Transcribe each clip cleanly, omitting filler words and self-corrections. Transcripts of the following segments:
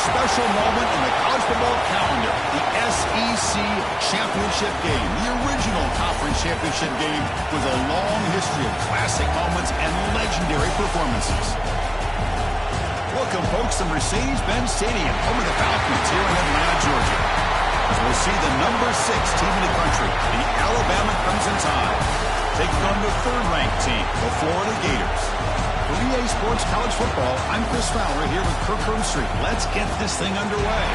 special moment in the college football calendar, the SEC Championship game. The original conference championship game with a long history of classic moments and legendary performances. Welcome, folks, to Mercedes-Benz Stadium, home of the Falcons here in Atlanta, Georgia. As we'll see the number 6 team in the country, the Alabama Crimson Tide, taking on the third-ranked team, the Florida Gators. For EA Sports College Football, I'm Chris Fowler here with Kirk Herbstreit. Let's get this thing underway.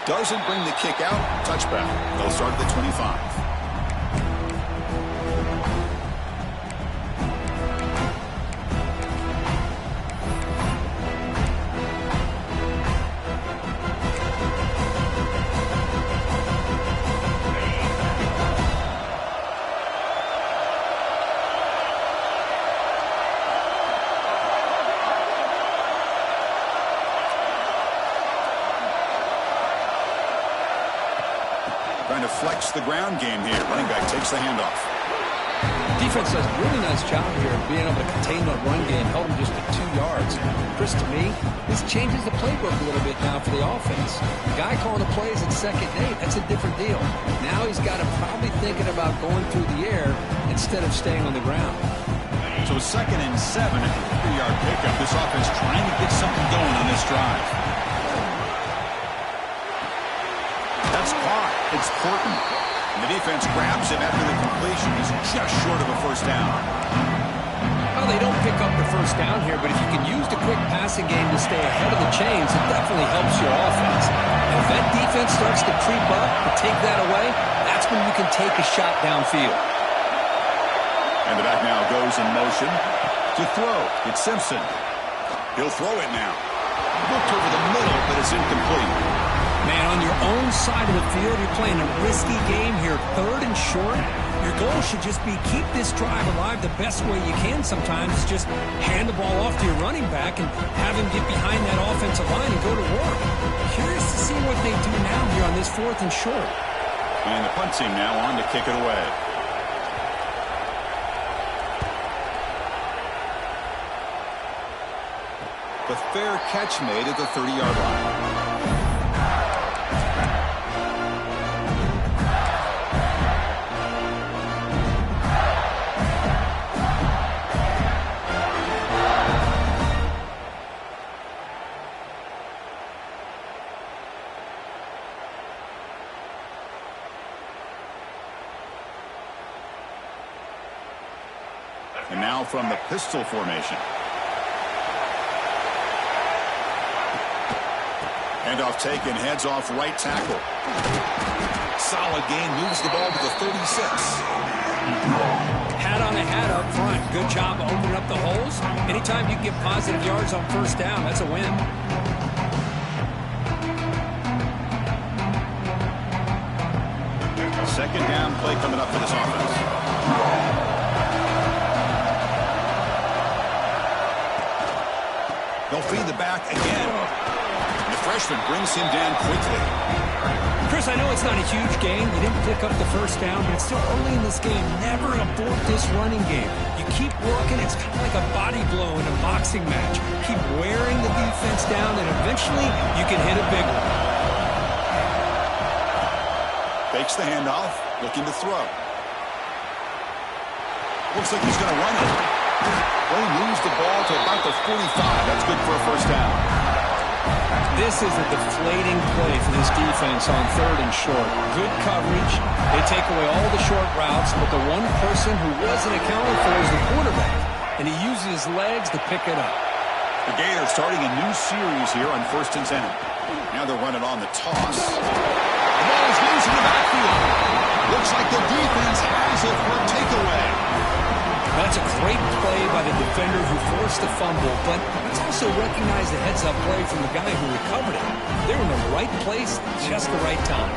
Doesn't bring the kick out. Touchback. They'll start at the 25. Trying to flex the ground game here. Running back takes the handoff. Defense does a really nice job here of being able to contain the run game, held him just at 2 yards. Chris, to me, this changes the playbook a little bit now for the offense. The guy calling the plays at 2nd and 8, that's a different deal. Now he's got him probably thinking about going through the air instead of staying on the ground. So 2nd and 7 at the 3-yard pickup. This offense trying to get something going on this drive. That's caught. It's Horton. And the defense grabs him after the completion. He's just short of a first down. Well, they don't pick up the first down here, but if you can use the quick passing game to stay ahead of the chains, it definitely helps your offense. And if that defense starts to creep up and take that away, that's when you can take a shot downfield. And the back now goes in motion to throw. It's Simpson. He'll throw it now. Looked over the middle, but it's incomplete. Man, on your own side of the field, you're playing a risky game here. 3rd and short. Your goal should just be keep this drive alive the best way you can sometimes. Just hand the ball off to your running back and have him get behind that offensive line and go to work. Curious to see what they do now here on this 4th and short. And the punt team now on to kick it away. The fair catch made at the 30-yard line. And now from the pistol formation. Handoff taken, heads off right tackle. Solid gain, moves the ball to the 36. Hat on a hat up front. Good job of opening up the holes. Anytime you can get positive yards on first down, that's a win. Second down play coming up for this offense. They'll feed the back again. The freshman brings him down quickly. Chris, I know it's not a huge game. You didn't pick up the first down, but it's still early in this game. Never abort this running game. You keep working. It's kind of like a body blow in a boxing match. Keep wearing the defense down, and eventually you can hit a big one. Fakes the handoff, looking to throw. Looks like he's going to run it. Well, he moves the ball to about the 45. That's good for a first down. This is a deflating play for this defense on 3rd and short. Good coverage. They take away all the short routes, but the one person who wasn't accounted for is the quarterback, and he uses his legs to pick it up. The Gators starting a new series here on 1st and 10. Now they're running on the toss. The ball is loose in the backfield. Looks like the defense has it for a takeaway. That's a great play by the defender who forced the fumble, but let's also recognize the heads-up play from the guy who recovered it. They were in the right place, just the right time.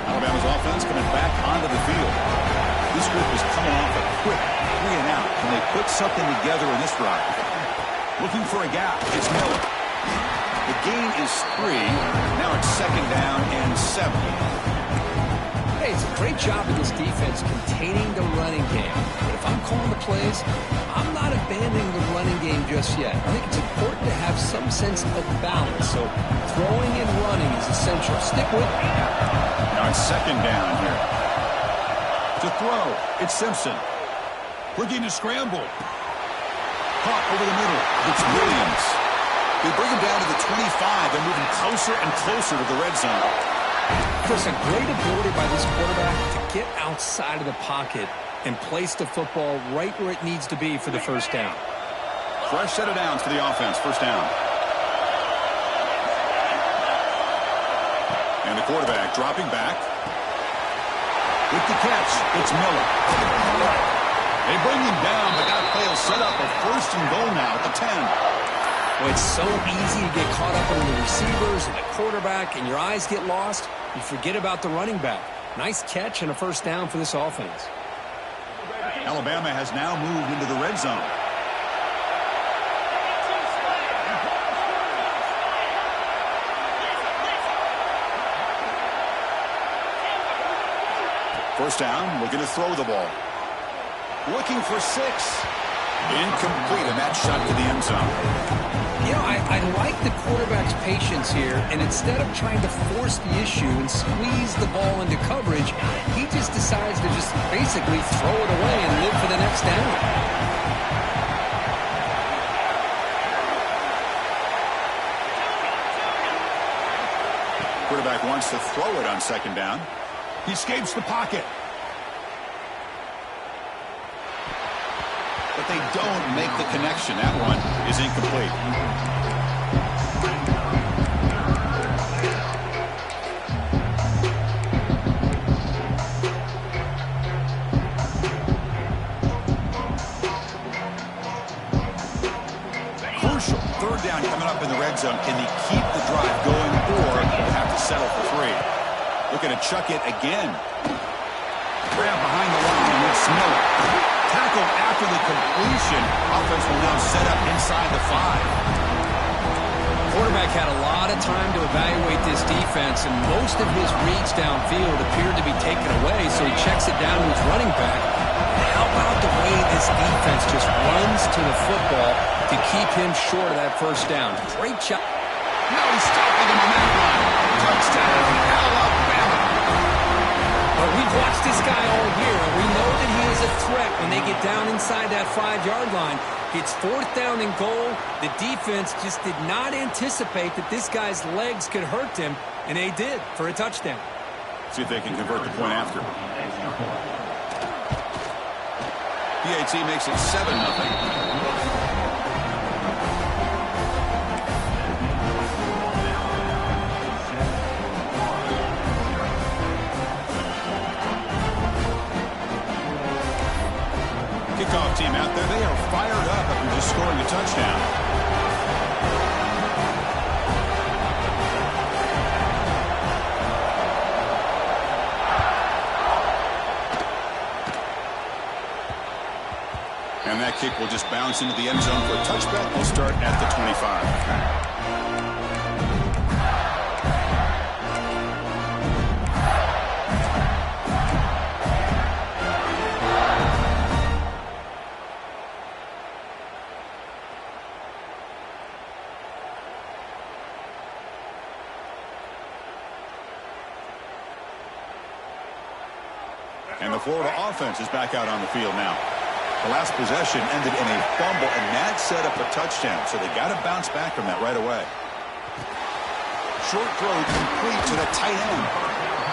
Alabama's offense coming back onto the field. This group is coming off a quick 3 and out. Can they put something together in this drive? Looking for a gap. It's Miller. The gain is 3. Now it's 2nd down and 7. Hey, it's a great job of this defense containing the running game. But if I'm calling the plays, I'm not abandoning the running game just yet. I think it's important to have some sense of balance. So throwing and running is essential. Stick with me. Now it's 2nd down here. To throw, it's Simpson. Looking to scramble. Caught over the middle. It's Williams. They bring him down to the 25. They're moving closer and closer to the red zone. Chris, a great ability by this quarterback to get outside of the pocket and place the football right where it needs to be for the 1st down. Fresh set of downs for the offense. 1st down. And the quarterback dropping back. With the catch, it's Miller. They bring him down, but that play will set up a 1st and goal now at the 10. Well, it's so easy to get caught up in the receivers and the quarterback, and your eyes get lost. You forget about the running back. Nice catch and a 1st down for this offense. Alabama has now moved into the red zone. First down, looking to throw the ball. Looking for 6. Incomplete, and that shot to the end zone. You know, I like the quarterback's patience here, and instead of trying to force the issue and squeeze the ball into coverage, he just decides to just basically throw it away and live for the next down. Quarterback wants to throw it on 2nd down. He escapes the pocket. But they don't make the connection. That one is incomplete. Crucial. 3rd down coming up in the red zone. Can they keep the drive going, or they'll have to settle for 3? Looking to chuck it again. Grab behind the line, and it's Miller. Tackle after the completion. Offense will now set up inside the 5. Quarterback had a lot of time to evaluate this defense, and most of his reads downfield appeared to be taken away, so he checks it down to his running back. And how about the way this defense just runs to the football to keep him short of that 1st down? Great job. Now he's stopping him on that line. Touchdown, Alabama. But we've watched this guy all year, and we know that he is a threat when they get down inside that 5-yard line. It's 4th down and goal. The defense just did not anticipate that this guy's legs could hurt him, and they did for a touchdown. See if they can convert the point after. PAT makes it 7-0. Kickoff team out there, they are fired up after just scoring a touchdown. And that kick will just bounce into the end zone for a touchback. We'll start at the 25. And the Florida offense is back out on the field now. The last possession ended in a fumble, and that set up a touchdown. So they got to bounce back from that right away. Short throw complete to the tight end.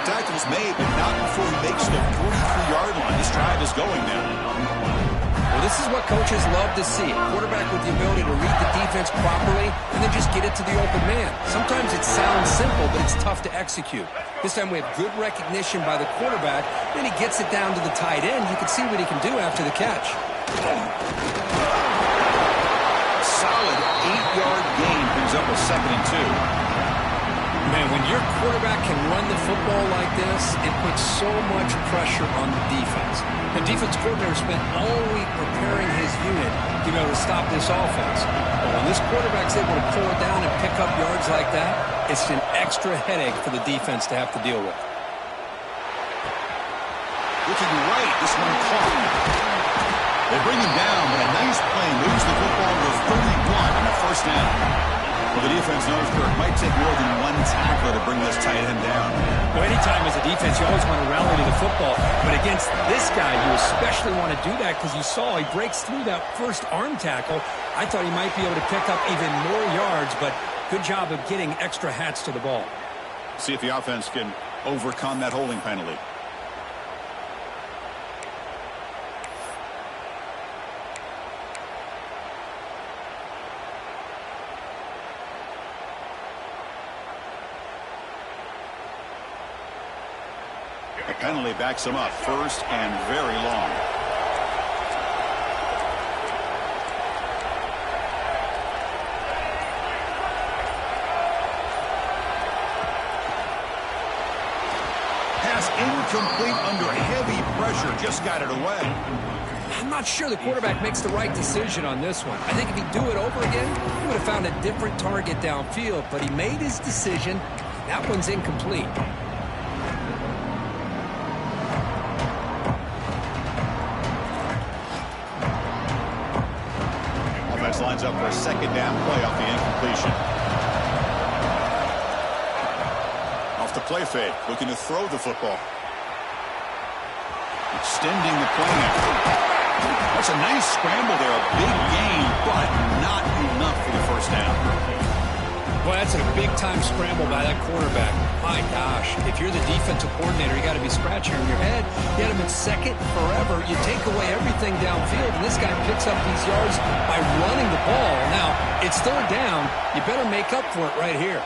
Tackle's made, but not before he makes the 43-yard line. This drive is going now. Well, this is what coaches love to see. A quarterback with the ability to read the defense properly and then just get it to the open man. Sometimes it sounds simple, but it's tough to execute. This time we have good recognition by the quarterback. Then he gets it down to the tight end. You can see what he can do after the catch. Solid 8-yard gain brings up a 2nd and 2. Man, when your quarterback can run the football like this, it puts so much pressure on the defense. The defense coordinator spent all week preparing his unit to be able to stop this offense. But when this quarterback's able to pull it down and pick up yards like that, it's an extra headache for the defense to have to deal with. Looking right, this one caught. They bring him down, but a nice play moves the football to 31 on the first down. Well, the defense knows it might take more than one tackler to bring this tight end down. Well, anytime as a defense, you always want to rally to the football. But against this guy, you especially want to do that because you saw he breaks through that first arm tackle. I thought he might be able to pick up even more yards, but good job of getting extra hats to the ball. See if the offense can overcome that holding penalty. The penalty backs him up, 1st and very long. Pass incomplete under heavy pressure, just got it away. I'm not sure the quarterback makes the right decision on this one. I think if he'd do it over again, he would have found a different target downfield, but he made his decision. That one's incomplete. Lines up for a 2nd down play off the incompletion. Off the play fake, looking to throw the football. Extending the play now. That's a nice scramble there, a big gain, but not enough for the first down. Boy, that's a big-time scramble by that quarterback. My gosh, if you're the defensive coordinator, you got to be scratching your head. You had him at 2nd forever. You take away everything downfield, and this guy picks up these yards by running the ball. Now, it's 3rd down. You better make up for it right here.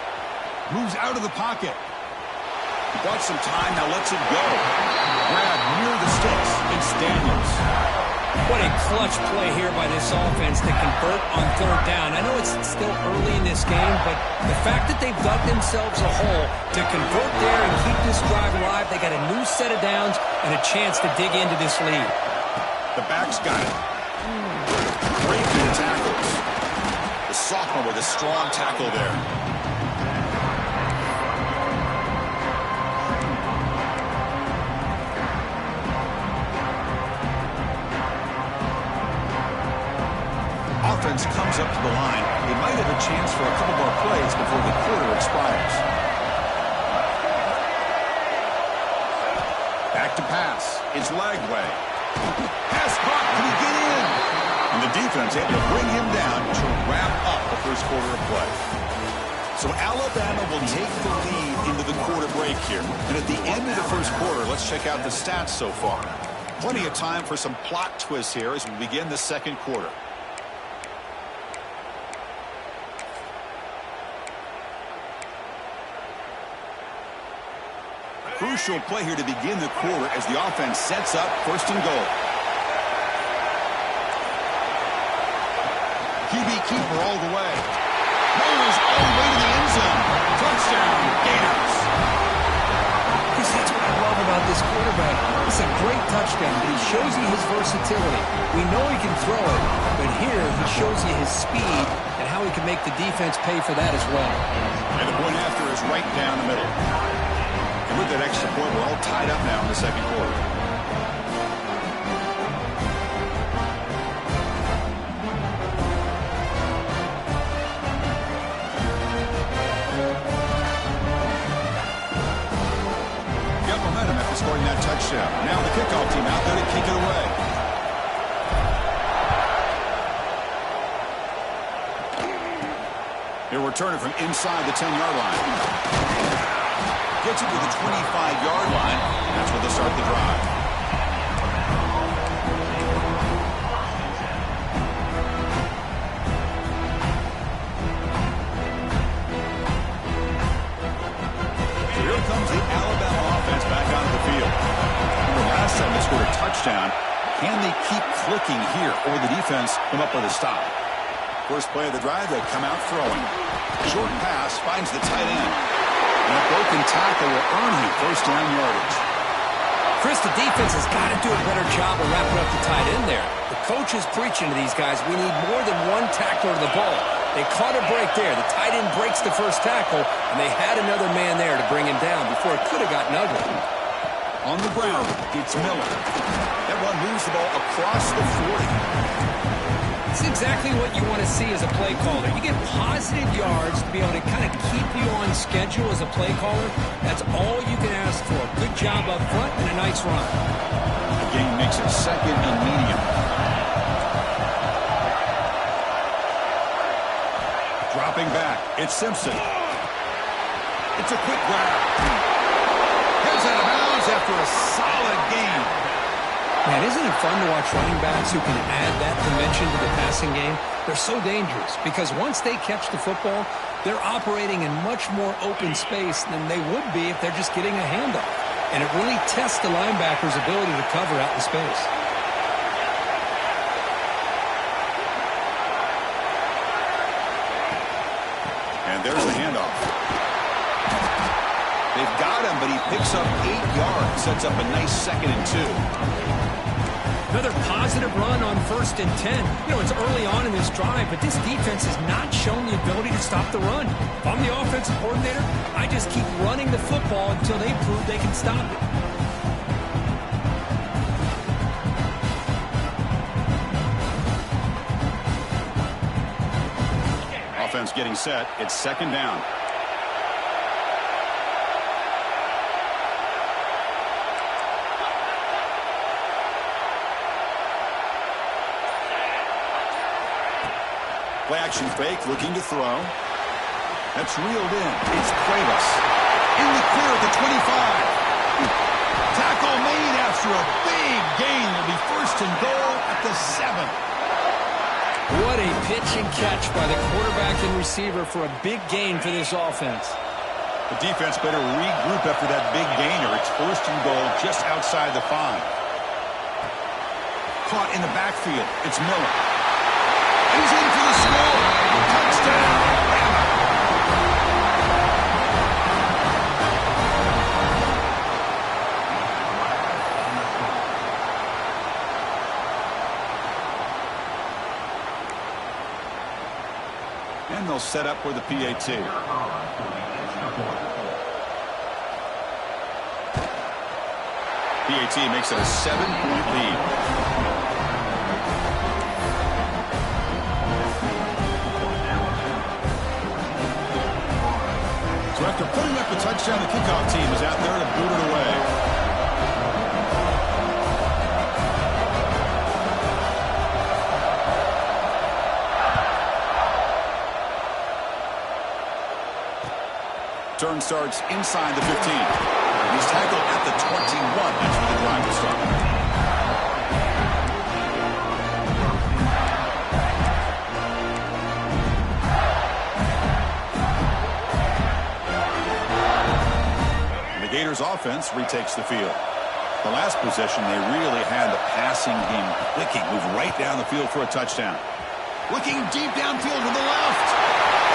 Moves out of the pocket. He bought some time, now lets it go. Grab near the sticks. It's Daniels. What a clutch play here by this offense to convert on 3rd down. I know it's still early in this game, but the fact that they've dug themselves a hole to convert there and keep this drive alive, they got a new set of downs and a chance to dig into this lead. The back's got it. Breaking tackles. The sophomore with a strong tackle there. Offense comes up to the line. They might have a chance for a couple more plays before the quarter expires. Back to pass. It's Lagway. Pass caught. Can he get in? And the defense able to bring him down to wrap up the first quarter of play. So Alabama will take the lead into the quarter break here. And at the end of the first quarter, let's check out the stats so far. Plenty of time for some plot twists here as we begin the second quarter. Crucial play here to begin the quarter as the offense sets up 1st and goal. QB keeper all the way. Rolls all the way to the end zone. Touchdown, Gators. That's what I love about this quarterback. It's a great touchdown, but he shows you his versatility. We know he can throw it, but here he shows you his speed and how he can make the defense pay for that as well. And the point after is right down the middle. And with that extra point, we're all tied up now in the second quarter. Got momentum after scoring that touchdown. Now the kickoff team out there to kick it away. He'll return it from inside the 10-yard line. Gets it to the 25-yard line. That's where they'll start the drive. So here comes the Alabama offense back onto the field. Remember last time they scored a touchdown. Can they keep clicking here, or will the defense come up with a stop? First play of the drive, they come out throwing. Short pass finds the tight end. And a broken tackle will earn him first down yardage. Chris, the defense has got to do a better job of wrapping up the tight end there. The coach is preaching to these guys, we need more than one tackler to the ball. They caught a break there. The tight end breaks the first tackle, and they had another man there to bring him down before it could have gotten ugly. On the ground, it's Miller. That one moves the ball across the 40. It's exactly what you want to see as a play caller. You get positive yards to be able to kind of keep you on schedule as a play caller. That's all you can ask for. Good job up front and a nice run. The game makes it second and medium. Dropping back, it's Simpson. It's a quick grab. Heads out of bounds after a solid game. Man, isn't it fun to watch running backs who can add that dimension to the passing game? They're so dangerous because once they catch the football, they're operating in much more open space than they would be if they're just getting a handoff. And it really tests the linebacker's ability to cover out in space. And there's the handoff. They've got him, but he picks up 8 yards, sets up a nice 2nd and 2. Another positive run on 1st and 10. You know, it's early on in this drive, but this defense has not shown the ability to stop the run. If I'm the offensive coordinator, I just keep running the football until they prove they can stop it. Offense getting set. It's 2nd down. Play action fake, looking to throw. That's reeled in. It's Cuevas. In the clear at the 25. Tackle made after a big gain. Will be 1st and goal at the 7. What a pitch and catch by the quarterback and receiver for a big gain for this offense. The defense better regroup after that big gainer. It's 1st and goal just outside the 5. Caught in the backfield. It's Miller. He's in for the score. Touchdown. And they'll set up for the PAT. PAT makes it a 7-point lead. After putting up a touchdown, the kickoff team is out there to boot it away. Turn starts inside the 15. He's tackled at the 21. That's where the drive will start. Gators offense retakes the field. The last possession, they really had the passing game clicking. Move right down the field for a touchdown. Looking deep downfield to the left.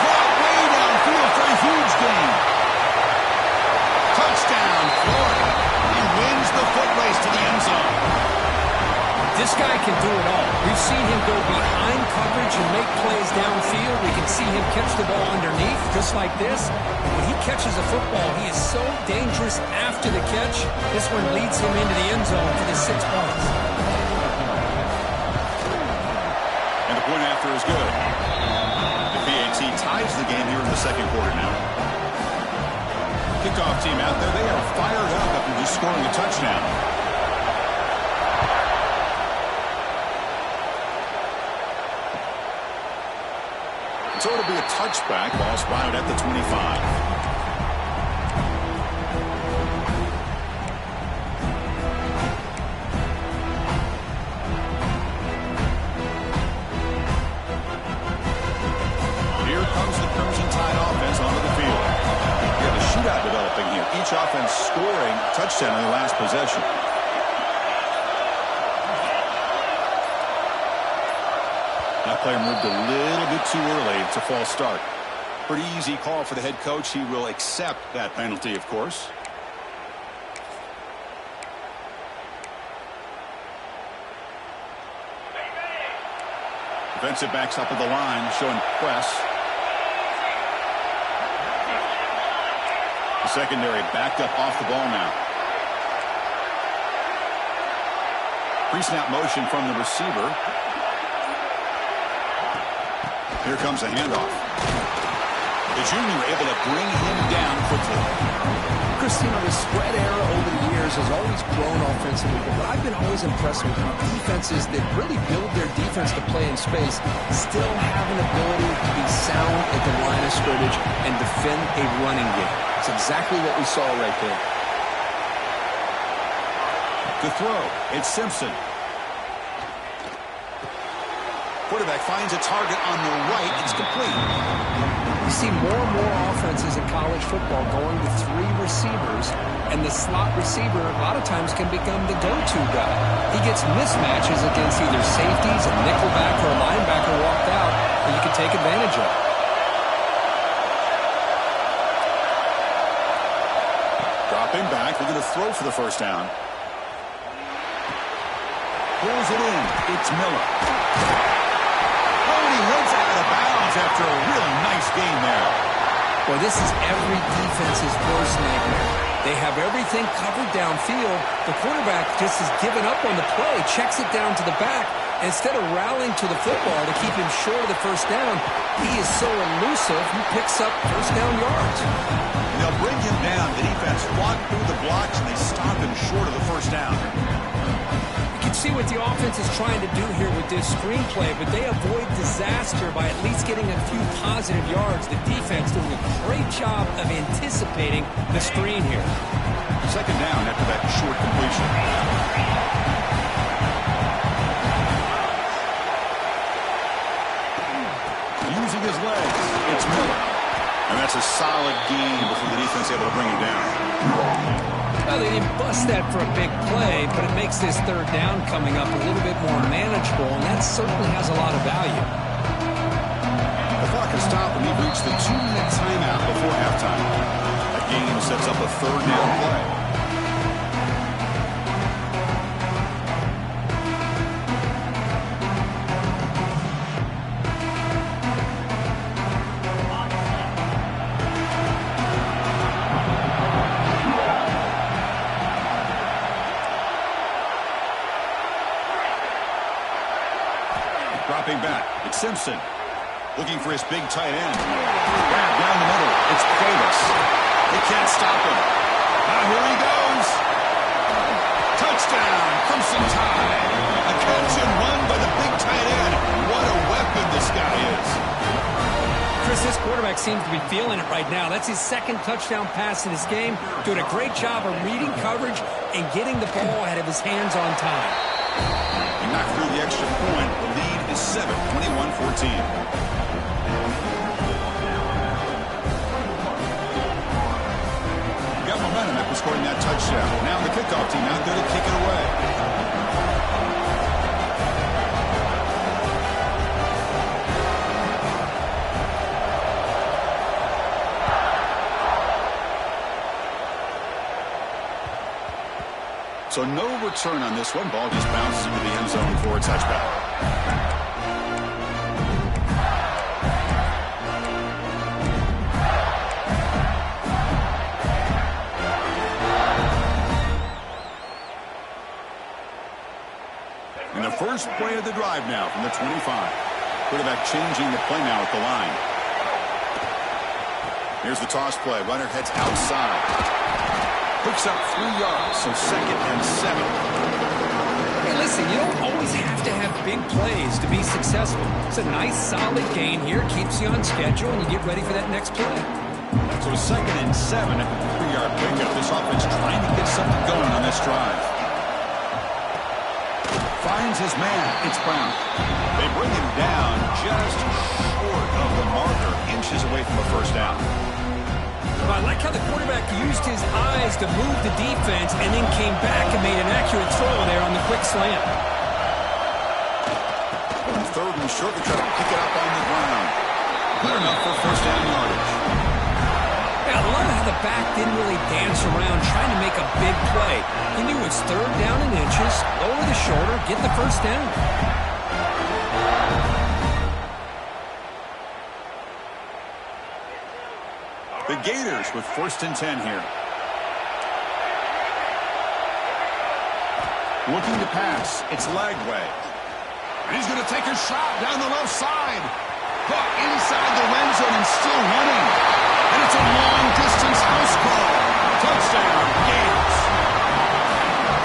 Caught way downfield for a huge gain. Touchdown, Florida. He wins the foot race to the end zone. This guy can do it all. We've seen him go behind coverage and make plays downfield. We can see him catch the ball underneath, just like this. When he catches a football, he is so dangerous after the catch. This one leads him into the end zone for the 6 points. And the point after is good. The PAT ties the game here in the 2nd quarter now. Kickoff team out there, they are fired up after just scoring a touchdown. So it'll be a touchback. Ball spotted at the 25. Shootout developing here. Each offense scoring a touchdown in the last possession. That player moved a little bit too early. It's a false start. Pretty easy call for the head coach. He will accept that penalty, of course. Defensive backs up at the line, showing press. The secondary backed up off the ball now. Pre-snap motion from the receiver. Here comes a handoff. The junior able to bring him down quickly. Christine, the spread era over the years has always grown offensively, but I've been always impressed with how defenses that really build their defense to play in space still have an ability to be sound at the line of scrimmage and defend a running game. It's exactly what we saw right there. To throw, it's Simpson. Quarterback finds a target on the right. It's complete. You see more and more offenses in college football going to 3 receivers, and the slot receiver a lot of times can become the go-to guy. He gets mismatches against either safeties, a nickelback, or a linebacker walked out, and you can take advantage of it. Dropping back, looking to throw for the first down. Pulls it in. It's Miller. He heads out of bounds after a really nice game there. Well, this is every defense's worst nightmare. They have everything covered downfield. The quarterback just has given up on the play, checks it down to the back. Instead of rallying to the football to keep him short of the first down, he is so elusive, he picks up first down yards. They'll bring him down. The defense walk through the blocks, and they stop him short of the first down. You can see what the offense is trying to do here with this screenplay, but they avoid disaster by at least getting a few positive yards. The defense doing a great job of anticipating the screen here. Second down after that short completion. Using his legs, it's Miller. And that's a solid gain before the defense able to bring him down. Well, they didn't bust that for a big play, but it makes this third down coming up a little bit more manageable, and that certainly has a lot of value. The clock has stopped, and we've reached the 2-minute timeout before halftime. That game sets up a third down play. Dropping back, it's Simpson. Looking for his big tight end. Grab down the middle, it's Davis. They can't stop him. Now here he goes. Touchdown, Crimson Tide. A catch and run by the big tight end. What a weapon this guy is. Chris, this quarterback seems to be feeling it right now. That's his second touchdown pass in this game. Doing a great job of reading coverage and getting the ball out of his hands on time. He knocked through the extra point. The lead is 7, 21-14. Got momentum after scoring that touchdown. Now the kickoff team out there to kick it away. So no return on this one. Ball just bounces into the end zone for a touchback. And the first play of the drive now from the 25. Quarterback changing the play now at the line. Here's the toss play. Runner heads outside. Picks up 3 yards, so 2nd and 7. And listen, you don't always have to have big plays to be successful. It's a nice, solid gain here. Keeps you on schedule, and you get ready for that next play. So 2nd and 7 at the 3-yard pickup. This offense trying to get something going on this drive. Finds his man. It's Brown. They bring him down just short of the marker, inches away from a first down. I like how the quarterback used his eyes to move the defense and then came back and made an accurate throw there on the quick slant. 3rd and short, to try to pick it up on the ground. Good enough for first down yardage. Yeah, I love how the back didn't really dance around trying to make a big play. He knew it's 3rd down and inches, lower the shoulder, get the first down. The Gators with 1st and 10 here. Looking to pass. It's Lagway. And he's going to take a shot down the left side. Caught inside the end zone and still running. And it's a long-distance house call. Touchdown, Gators.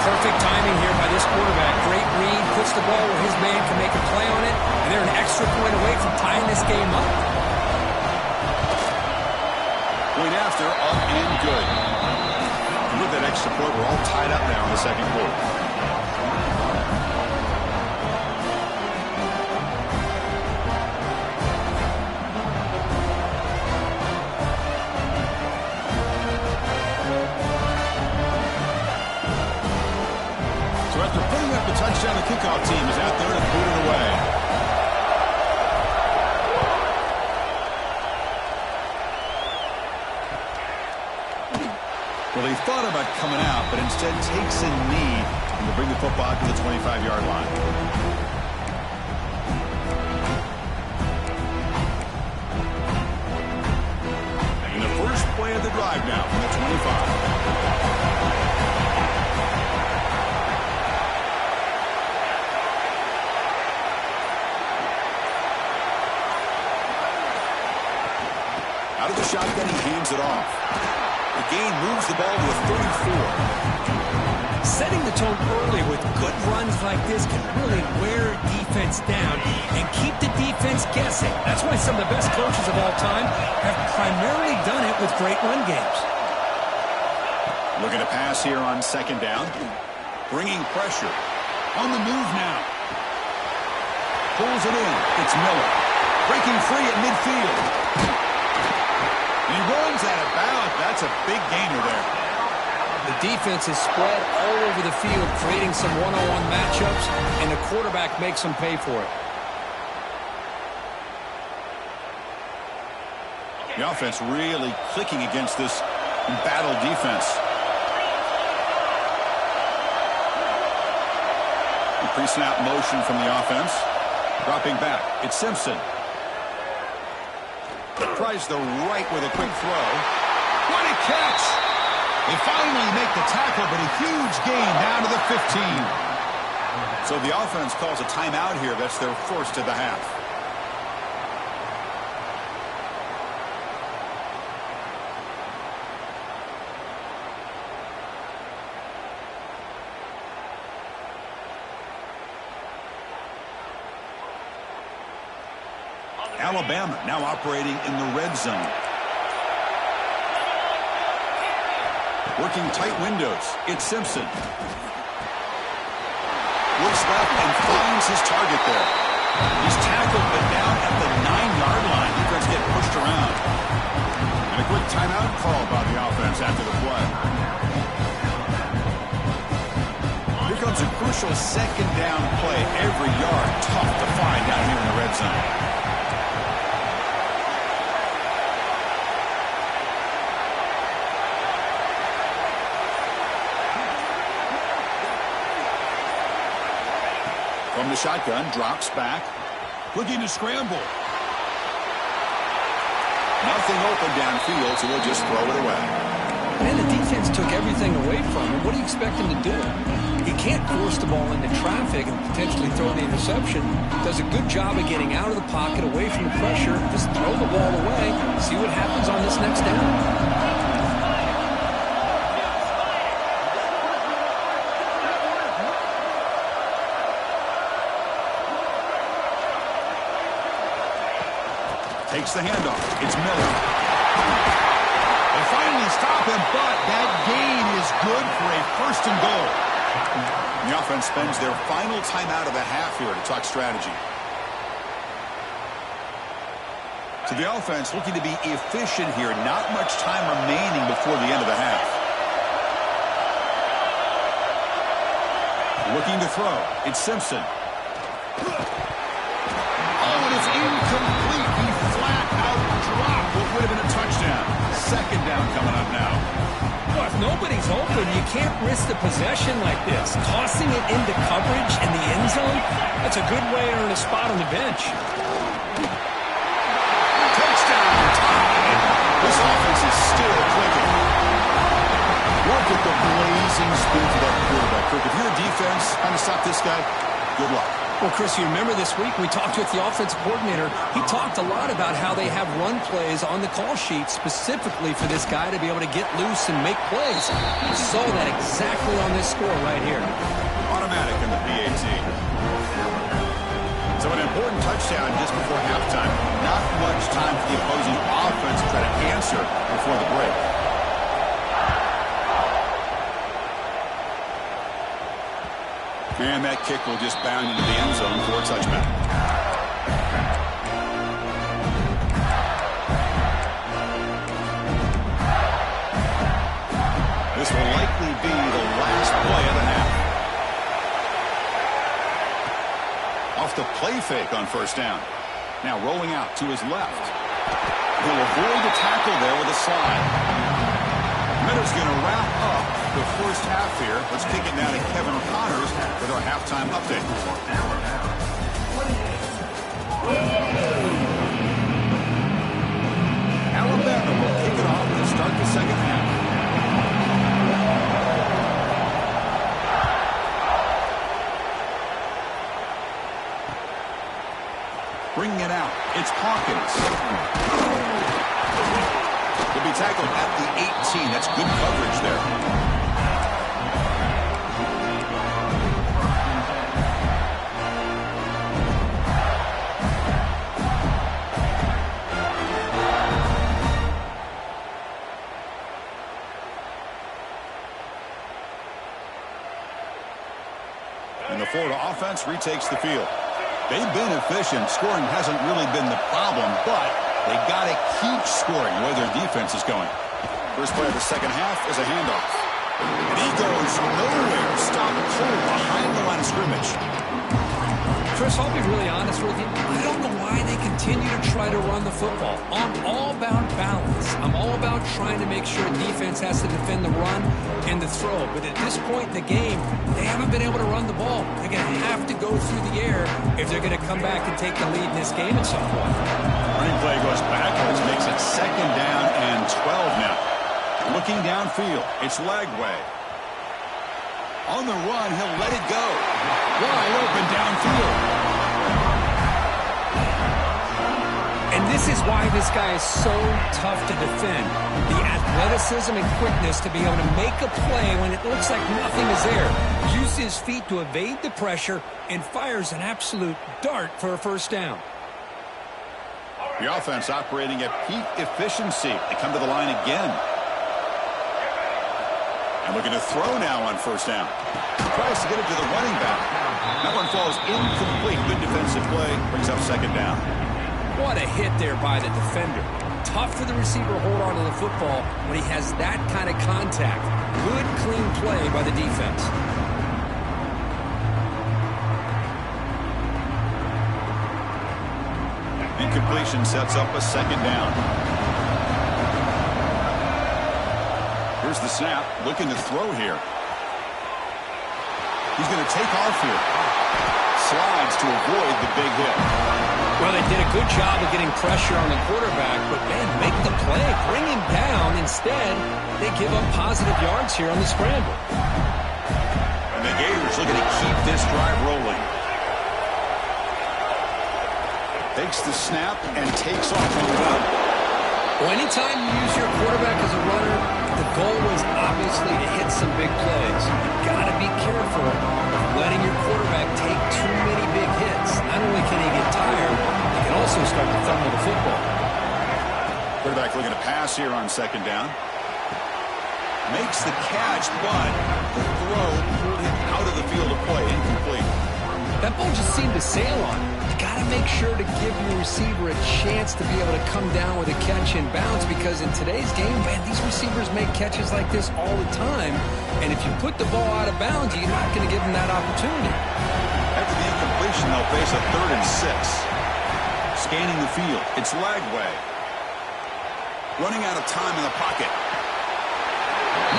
Perfect timing here by this quarterback. Great read, puts the ball where his man can make a play on it, and they're an extra point away from tying this game up. Point after, up and good. And with that extra point, we're all tied up now in the 2nd quarter. So after putting up the touchdown, the kickoff team is out there to boot it away. Well, he thought about coming out, but instead takes a knee to bring the football to the 25-yard line. And the first play of the drive now from the 25. Out of the shotgun, he hands it off. The gain moves the ball to a 34. Setting the tone early with good runs like this can really wear defense down and keep the defense guessing. That's why some of the best coaches of all time have primarily done it with great run games. Looking to pass here on 2nd down. Bringing pressure. On the move now. Pulls it in. It's Miller. Breaking free at midfield. He runs out of bounds. That's a big gainer there. The defense is spread all over the field, creating some one-on-one matchups, and the quarterback makes them pay for it. The offense really clicking against this embattled defense. The pre-snap motion from the offense. Dropping back. It's Simpson. Tries the right with a quick throw. What a catch! They finally make the tackle, but a huge gain down to the 15. So the offense calls a timeout here. That's their first of the half. Alabama now operating in the red zone. Working tight windows. It's Simpson. Looks left and finds his target there. He's tackled, but down at the 9-yard line. Defense get pushed around. And a quick timeout called by the offense after the play. Here comes a crucial 2nd down play. Every yard tough to find down here in the red zone. From the shotgun, drops back. Looking to scramble. Nothing open downfield, so we'll just throw it away. Man, the defense took everything away from him. What do you expect him to do? He can't force the ball into traffic and potentially throw the interception. Does a good job of getting out of the pocket, away from the pressure. Just throw the ball away. See what happens on this next down. Takes the handoff. It's Miller. They finally stop him, but that gain is good for a first and goal. The offense spends their final timeout of the half here to talk strategy. So the offense looking to be efficient here. Not much time remaining before the end of the half. Looking to throw. It's Simpson. Oh, and it's incomplete. He flat out dropped what would have been a touchdown. Second down coming up now. Well, if nobody's open, you can't risk the possession like this. Tossing it into coverage in the end zone, that's a good way to earn a spot on the bench. This offense is still clicking. Look at the blazing speed of that quarterback. Kirk, if you're a defense trying to stop this guy, good luck. Well, Chris, you remember this week we talked with the offensive coordinator. He talked a lot about how they have run plays on the call sheet specifically for this guy to be able to get loose and make plays. You saw that exactly on this score right here. Automatic in the PAT. So an important touchdown just before halftime. Not much time for the opposing offense to try to answer before the break. And that kick will just bound into the end zone for a touchback. This will likely be the last play of the half. Off the play fake on first down. Now rolling out to his left. He'll avoid the tackle there with a slide. Miller's going to wrap up the first half here. Let's kick it now to Kevin Connors with our halftime update. Alabama will kick it off to start the second half. Bringing it out. It's Hawkins. He'll be tackled at the 18. That's good coverage there. And the Florida offense retakes the field. They've been efficient. Scoring hasn't really been the problem, but they got to keep scoring where their defense is going. First play of the second half is a handoff. And he goes nowhere. Stopped cold behind the line of scrimmage. Chris, I'll be really honest with you. I don't know why they continue to try to run the football. I'm all about balance. I'm all about trying to make sure defense has to defend the run and the throw. But at this point in the game, they haven't been able to run the ball. They're going to have to go through the air if they're going to come back and take the lead in this game at some point. Running play goes backwards, makes it second down and 12 now. Looking downfield, it's Lagway. On the run, he'll let it go. Wide open downfield. And this is why this guy is so tough to defend. The athleticism and quickness to be able to make a play when it looks like nothing is there. Uses his feet to evade the pressure and fires an absolute dart for a first down. The offense operating at peak efficiency. They come to the line again. And looking to throw now on first down. Tries to get it to the running back. That one falls incomplete. Good defensive play. Brings up second down. What a hit there by the defender. Tough for the receiver to hold on to the football when he has that kind of contact. Good, clean play by the defense. Incompletion sets up a second down. Here's the snap. Looking to throw here. He's going to take off here. Slides to avoid the big hit. Well, they did a good job of getting pressure on the quarterback, but, man, make the play. Bring him down. Instead, they give up positive yards here on the scramble. And the Gators looking to keep this drive rolling. Takes the snap and takes off on the run. Well, anytime you use your quarterback as a runner, the goal is obviously to hit some big plays. You've got to be careful of letting your quarterback take too many big hits. Not only can he get tired, he can also start to fumble the football. Quarterback looking to pass here on second down. Makes the catch, but the throw pulled him out of the field of play. Incomplete. That ball just seemed to sail on him. You got to make sure to give your receiver a chance to be able to come down with a catch and bounce, because in today's game, man, these receivers make catches like this all the time. And if you put the ball out of bounds, you're not going to give them that opportunity. After the incompletion, they'll face a 3rd and 6. Scanning the field. It's Lagway. Running out of time in the pocket.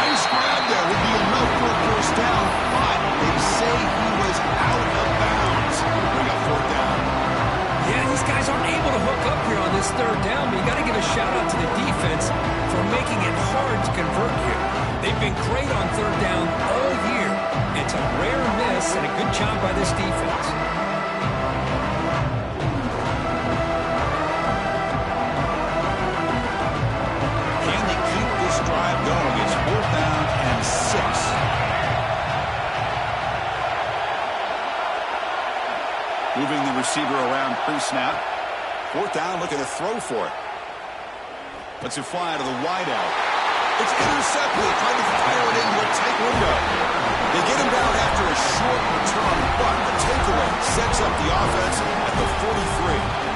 Nice grab there. Would be enough for a first down, but they say he was out of bounds. Bring up 4th down. Yeah, these guys aren't able to hook up here on this 3rd down, but you got to give a shout-out to the defense for making it hard to convert here. They've been great on 3rd down all year. It's a rare miss and a good job by this defense. Can they keep this drive going? It's 4th down and 6. Moving the receiver around pre-snap. 4th down, looking to throw for it. Lets it fly to the wideout. It's intercepted, trying to fire it into a tight window. They get him down after a short return, but the takeaway sets up the offense at the 43.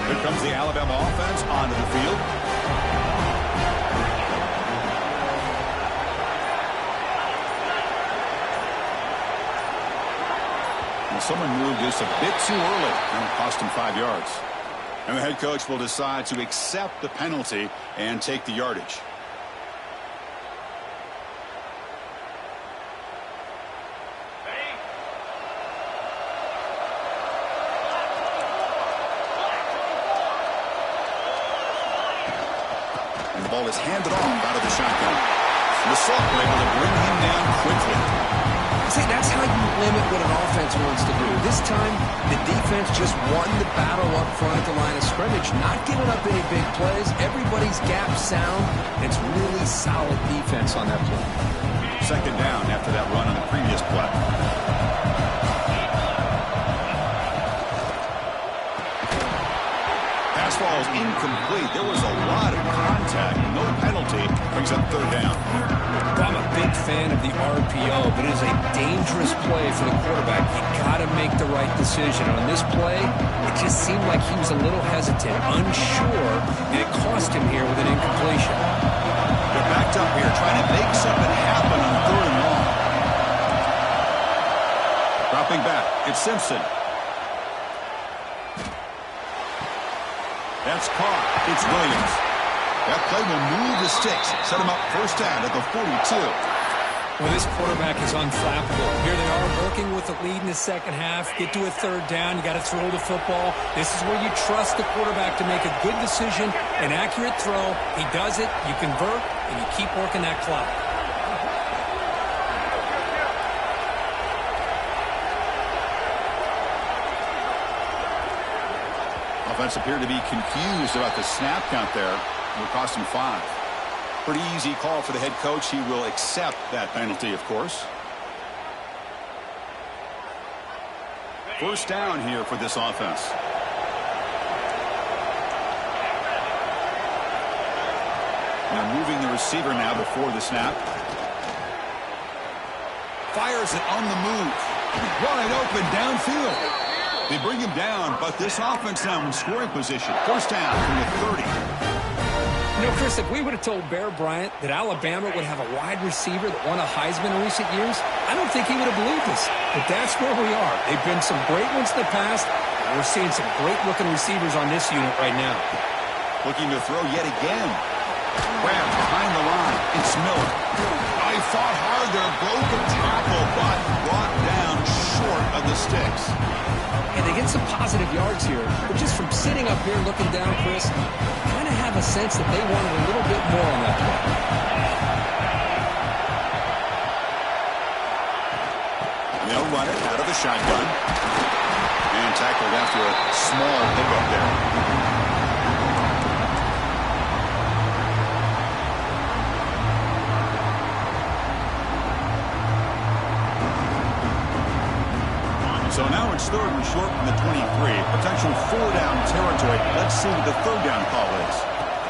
Here comes the Alabama offense onto the field. Someone moved this a bit too early, and it cost him 5 yards. And the head coach will decide to accept the penalty and take the yardage. And the ball is handed off out of the shotgun. The Sulk were able to bring him down quickly. See, that's how you limit what an offense wants to do. This time, the defense just won the battle up front at the line of scrimmage, not giving up any big plays. Everybody's gap sound. It's really solid defense on that play. 2nd down after that run on the previous play. Pass ball is incomplete. There was a lot of contact. No penalty. Brings up 3rd down. I'm a big fan of the RPO, but it is a dangerous play for the quarterback. You got to make the right decision. On this play, it just seemed like he was a little hesitant, unsure, and it cost him here with an incompletion. They're backed up here, trying to make something happen on 3rd and long. Dropping back, it's Simpson. That's caught. It's Williams. That play will move the sticks, set him up 1st down at the 42. Well, this quarterback is unflappable. Here they are working with the lead in the 2nd half. Get to a 3rd down. You got to throw the football. This is where you trust the quarterback to make a good decision, an accurate throw. He does it, you convert, and you keep working that clock. Offense appeared to be confused about the snap count there. It will cost him 5. Pretty easy call for the head coach. He will accept that penalty, of course. 1st down here for this offense. Now moving the receiver now before the snap. Fires it on the move. Wide open downfield. They bring him down, but this offense now in scoring position. 1st down from the 30. You know, Chris, if we would have told Bear Bryant that Alabama would have a wide receiver that won a Heisman in recent years, I don't think he would have believed us. But that's where we are. They've been some great ones in the past, and we're seeing some great-looking receivers on this unit right now. Looking to throw yet again. Grabbed behind the line. It's Miller. I fought hard there. Broke a tackle, but brought down short of the sticks. And they get some positive yards here, but just from sitting up here looking down, Chris, kind of have a sense that they wanted a little bit more on that play. They'll run it out of the shotgun. And tackled after a small pickup there. It's third and short from the 23. Potential four-down territory. Let's see what the third down call is.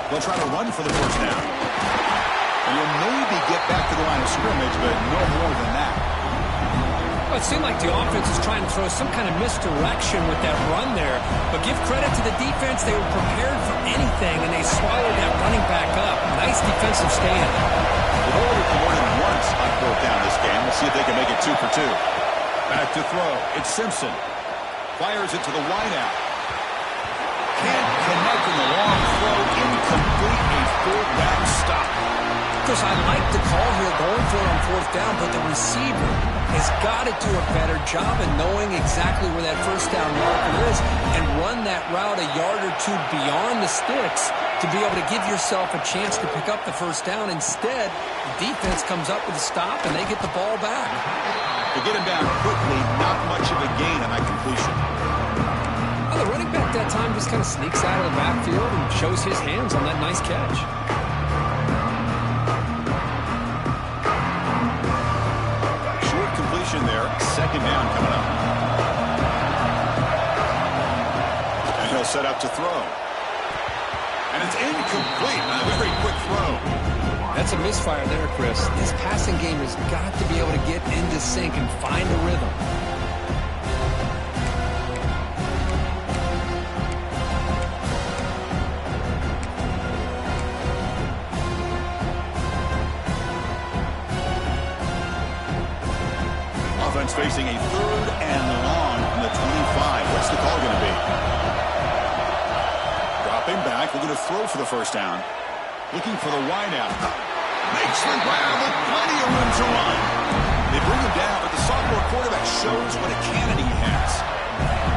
They'll try to run for the first down. And you'll maybe get back to the line of scrimmage, but no more than that. Well, it seemed like the offense was trying to throw some kind of misdirection with that run there. But give credit to the defense. They were prepared for anything, and they swallowed that running back up. Nice defensive stand. They've already converted once on fourth down this game. We'll see if they can make it 2 for 2. Back to throw. It's Simpson. Fires it to the wideout. Can't connect in the long throw. Incomplete. A fourth down stop. Chris, I like the call here going for it on fourth down, but the receiver has got to do a better job of knowing exactly where that first down marker is and run that route a yard or two beyond the sticks to be able to give yourself a chance to pick up the first down. Instead, the defense comes up with a stop and they get the ball back. To get him down quickly, not much of a gain on that completion. Well, the running back that time just kind of sneaks out of the backfield and shows his hands on that nice catch. There, second down coming up. And he'll set up to throw. And it's incomplete. A very quick throw. That's a misfire there, Chris. This passing game has got to be able to get into sync and find a rhythm. Facing a third and long from the 25. What's the call going to be? Dropping back, looking to throw for the first down. Looking for the wideout. Makes the grab with plenty of room to run. They bring him down, but the sophomore quarterback shows what a cannon he has.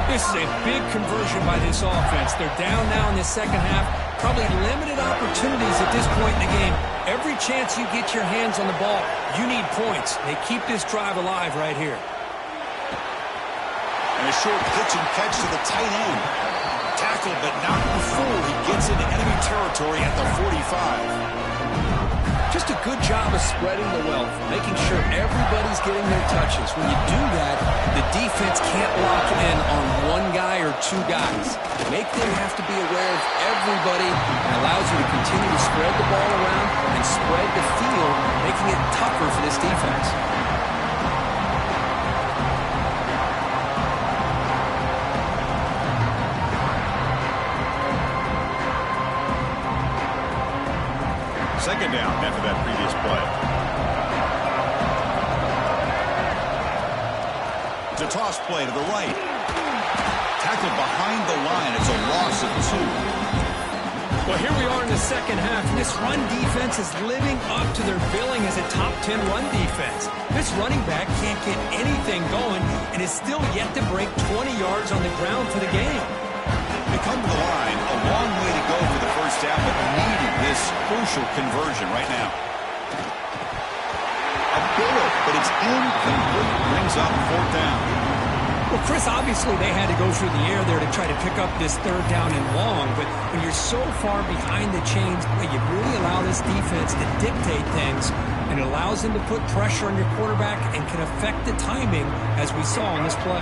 This is a big conversion by this offense. They're down now in the second half. Probably limited opportunities at this point in the game. Every chance you get your hands on the ball, you need points. They keep this drive alive right here. And a short pitch and catch to the tight end. Tackled, but not before he gets into enemy territory at the 45. Just a good job of spreading the wealth, making sure everybody's getting their touches. When you do that, the defense can't lock in on one guy or two guys. Make them have to be aware of everybody and allows you to continue to spread the ball around and spread the field, making it tougher for this defense. Second down after that previous play. It's a toss play to the right. Tackled behind the line. It's a loss of 2. Well, here we are in the second half, and this run defense is living up to their billing as a top 10 run defense. This running back can't get anything going and is still yet to break 20 yards on the ground for the game. They come to the line, a long way to go for the first down, but needing this crucial conversion right now. A bullet, but it's incomplete. Brings up fourth down. Well, Chris, obviously they had to go through the air there to try to pick up this third down and long, but when you're so far behind the chains, you really allow this defense to dictate things, and it allows them to put pressure on your quarterback and can affect the timing, as we saw in this play.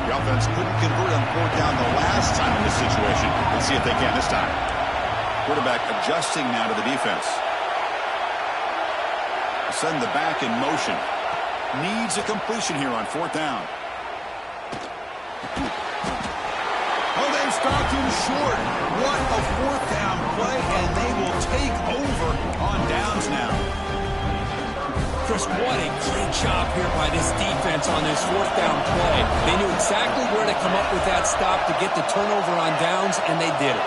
The offense couldn't convert on fourth down the last time in this situation. Let's see if they can this time. Quarterback adjusting now to the defense. Send the back in motion. Needs a completion here on fourth down. Oh, they've stopped him short. What a fourth down play, and they will take over on downs now. Chris, what a great job here by this defense on this fourth down play. They knew exactly where to come up with that stop to get the turnover on downs, and they did it.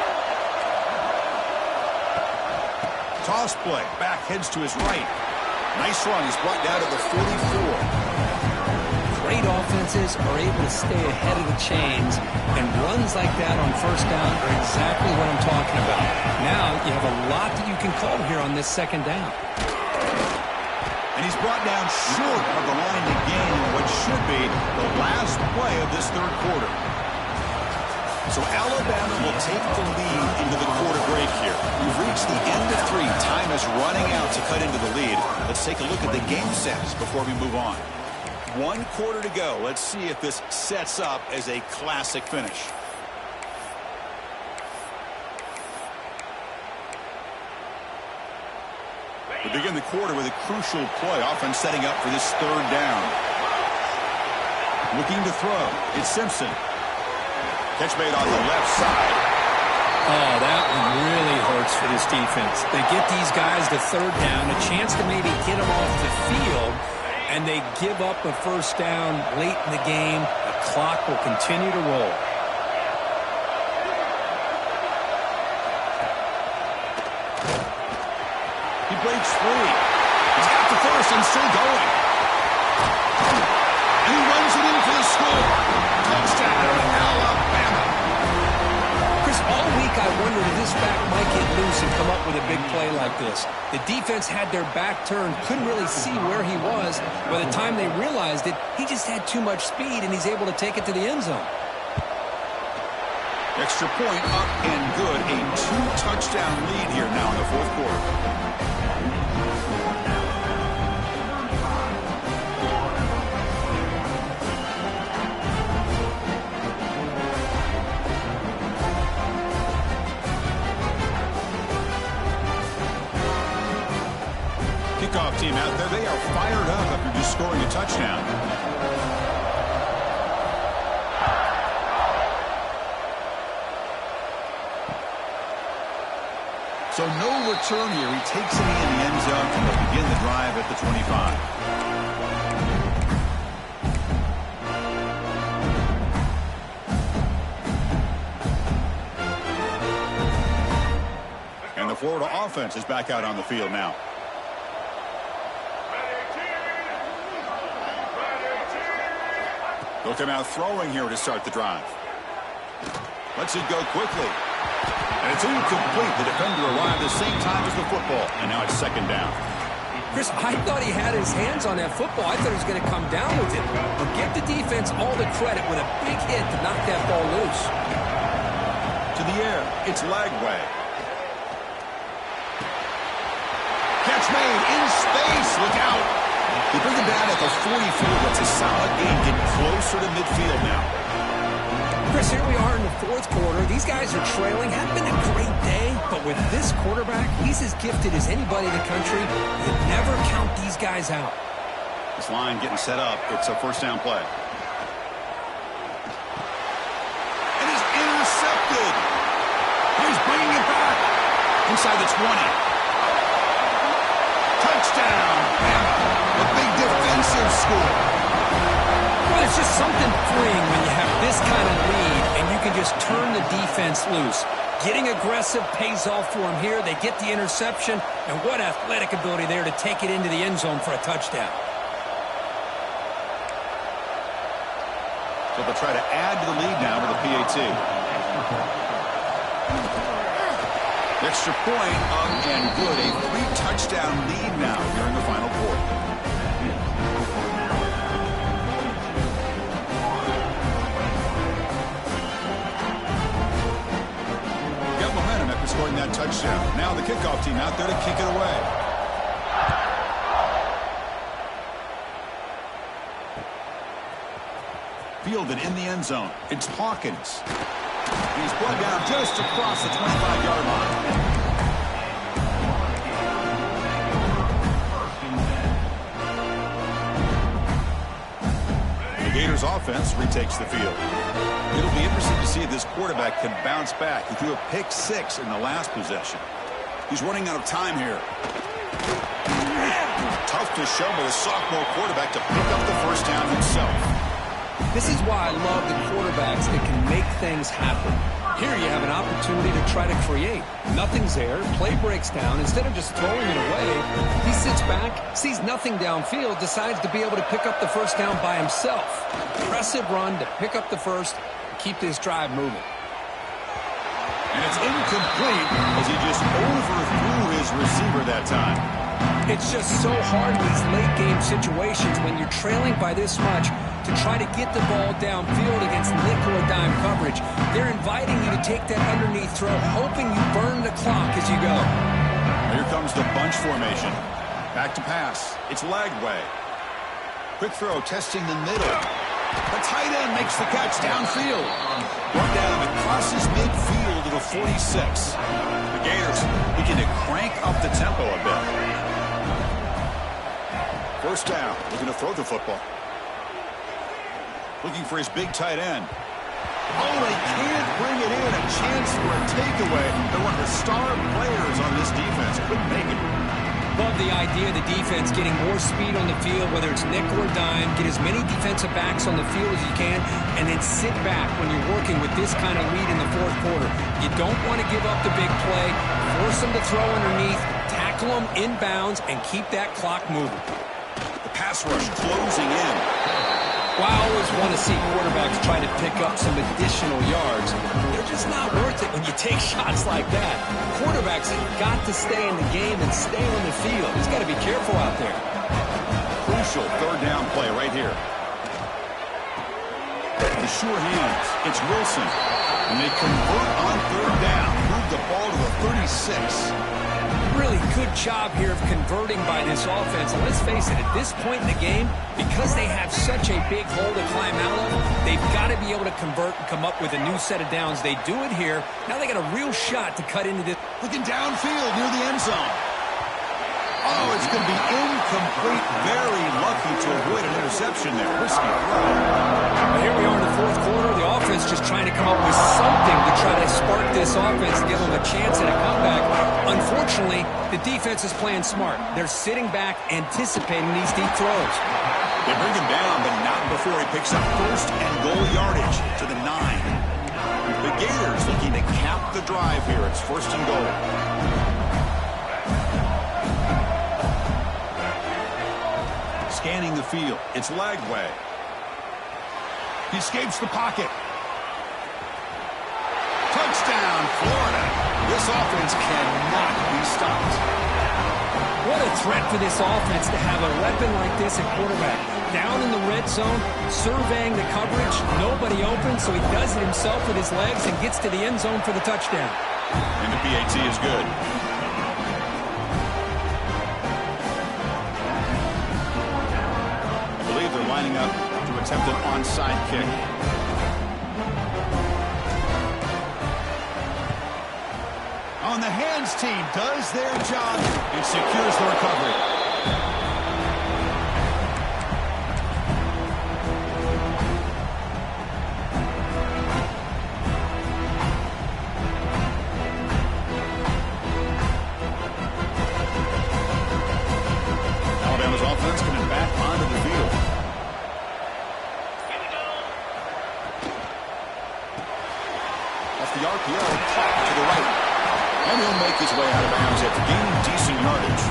Toss play. Back heads to his right. Nice run. He's brought down to the 44. Great offenses are able to stay ahead of the chains, and runs like that on first down are exactly what I'm talking about. Now you have a lot that you can call here on this second down. And he's brought down short of the line to gain what should be the last play of this third quarter. So Alabama will take the lead into the quarter break here. We've reached the end of 3. Time is running out to cut into the lead. Let's take a look at the game stats before we move on. 1 quarter to go. Let's see if this sets up as a classic finish. We begin the quarter with a crucial play. Offense setting up for this 3rd down. Looking to throw. It's Simpson. Catch made on the left side. Oh, that one really hurts for this defense. They get these guys to 3rd down, a chance to maybe get them off the field, and they give up a 1st down late in the game. The clock will continue to roll. He breaks free. He's got the 1st and still going. And he runs it in for the score. Touchdown, Alabama. Chris, all week I wondered if this back might get loose and come up with a big play like this. The defense had their back turned, couldn't really see where he was. By the time they realized it, he just had too much speed, and he's able to take it to the end zone. Extra point up and good. A 2-touchdown lead here now in the 4th quarter. Kickoff team out there. They are fired up after just scoring a touchdown. So no return here. He takes it in the end zone and they'll begin the drive at the 25. And the Florida offense is back out on the field now. They'll come out throwing here to start the drive. Lets it go quickly. And it's incomplete. The defender arrived at the same time as the football. And now it's 2nd down. Chris, I thought he had his hands on that football. I thought he was going to come down with it. But give the defense all the credit with a big hit to knock that ball loose. To the air. It's Lagway. Catch made in space. Look out. They bring him down at the 44. That's a solid game. Getting closer to midfield now. Chris, here we are in the 4th quarter. These guys are trailing. Hadn't been a great day, but with this quarterback, he's as gifted as anybody in the country. You never count these guys out. This line getting set up. It's a 1st down play. And he's intercepted. He's bringing it back. Inside the 20. Touchdown. A big defensive score. Well, it's just something freeing when you have this kind of lead and you can just turn the defense loose. Getting aggressive pays off for them here. They get the interception, and what athletic ability there to take it into the end zone for a touchdown. So they'll try to add to the lead now with a PAT. Extra point up and good. A 3-touchdown lead now here in the final quarter. Scoring that touchdown. Now the kickoff team out there to kick it away. Fielded in the end zone. It's Hawkins. He's brought down just across the 25-yard line. The Gators offense retakes the field. It'll be interesting to see if this quarterback can bounce back. He threw a pick-6 in the last possession. He's running out of time here. Tough to show by the sophomore quarterback to pick up the 1st down himself. This is why I love the quarterbacks that can make things happen. Here you have an opportunity to try to create. Nothing's there. Play breaks down. Instead of just throwing it away, he sits back, sees nothing downfield, decides to be able to pick up the 1st down by himself. Impressive run to pick up the 1st. Keep this drive moving. And it's incomplete as he just overthrew his receiver that time. It's just so hard in these late-game situations when you're trailing by this much to try to get the ball downfield against nickel or dime coverage. They're inviting you to take that underneath throw, hoping you burn the clock as you go. Here comes the bunch formation. Back to pass. It's Lagway. Quick throw, testing the middle. The tight end makes the catch downfield. Brought down, it crosses midfield to the 46. The Gators looking to crank up the tempo a bit. First down, looking to throw the football. Looking for his big tight end. Oh, they can't bring it in. A chance for a takeaway. They're one of the star players on this defense. Couldn't make it. Love the idea of the defense getting more speed on the field, whether it's nickel or dime. Get as many defensive backs on the field as you can, and then sit back when you're working with this kind of lead in the fourth quarter. You don't want to give up the big play. Force them to throw underneath, tackle them inbounds, and keep that clock moving. The pass rush closing in. Well, I always want to see quarterbacks try to pick up some additional yards. They're just not worth it when you take shots like that. Quarterbacks have got to stay in the game and stay on the field. He's got to be careful out there. Crucial third down play right here. The sure hands. It's Wilson. And they convert on third down. Move the ball to the 36. Really good job here of converting by this offense. And let's face it, at this point in the game, because they have such a big hole to climb out of, they've got to be able to convert and come up with a new set of downs. They do it here. Now they got a real shot to cut into this. Looking downfield near the end zone. Oh, it's going to be incomplete. Very lucky to avoid an interception there. Risky throw. Well, here we are in the fourth quarter. The offense just trying to come up with something to try to spark this offense and give them a chance at a comeback. Unfortunately, the defense is playing smart. They're sitting back, anticipating these deep throws. They bring him down, but not before he picks up first and goal yardage to the 9. The Gators looking to cap the drive here. It's first and goal. Scanning the field. It's Lagway. He escapes the pocket. Touchdown, Florida. This offense cannot be stopped. What a threat for this offense to have a weapon like this at quarterback. Down in the red zone, surveying the coverage. Nobody open, so he does it himself with his legs and gets to the end zone for the touchdown. And the PAT is good. They're lining up to attempt an onside kick. On the hands team does their job. It secures the recovery. Alabama's offense coming back onto the field. The RPO caught to the right. And he'll make his way out of bounds after gaining decent yardage.